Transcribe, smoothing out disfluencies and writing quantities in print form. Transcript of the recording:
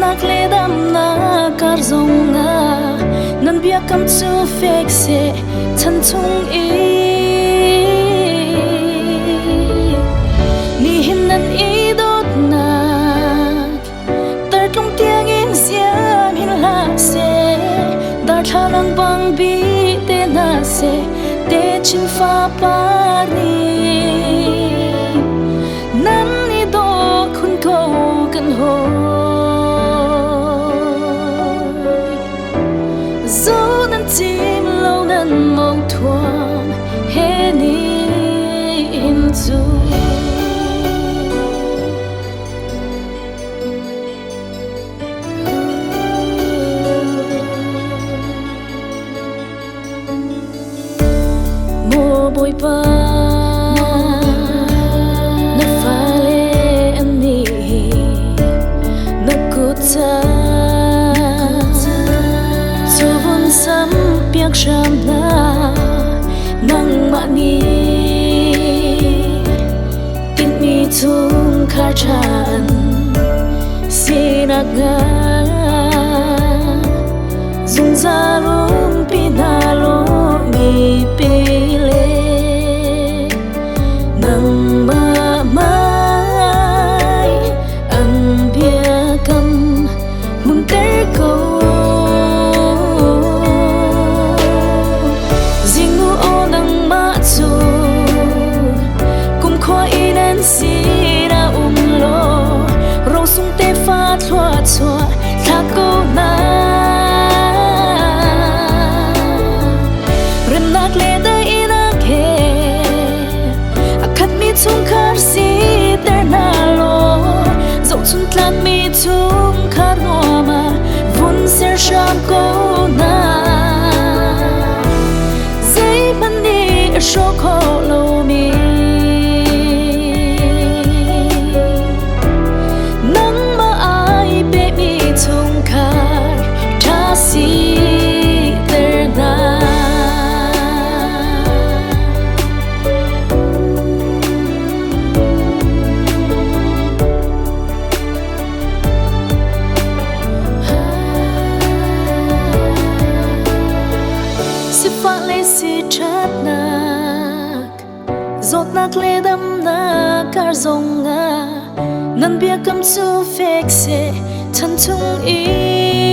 nak le dam na kar zong nga nan bia kam chu fek se chan chung i ni hin nan i dot na tar tlong tiang in siam hin la se dar thalang bang bi te na se te chin fa pa ni nan ni do khun ko kan ho Zoh Nan Cim Lo nan mong Thuang he ni in zu Mo boy pa na fale ani na kutsa Sam piak sham na nang ma ni tin mi chung khar chan sinak nga zung za lung pi na lo mi pe le nang ma mai an bia kam mung kar ko Sira lo rong sung te fa thua chua tha ko na rem nak le da ina ke akhat mi chung khar si ter na lo zau chun tlat mi chung khar no ma vun ser sham ko na zai ban ni sho ko lo mi Zot nak le dam na kar zong nga nan bia kam chu fek se chan chung i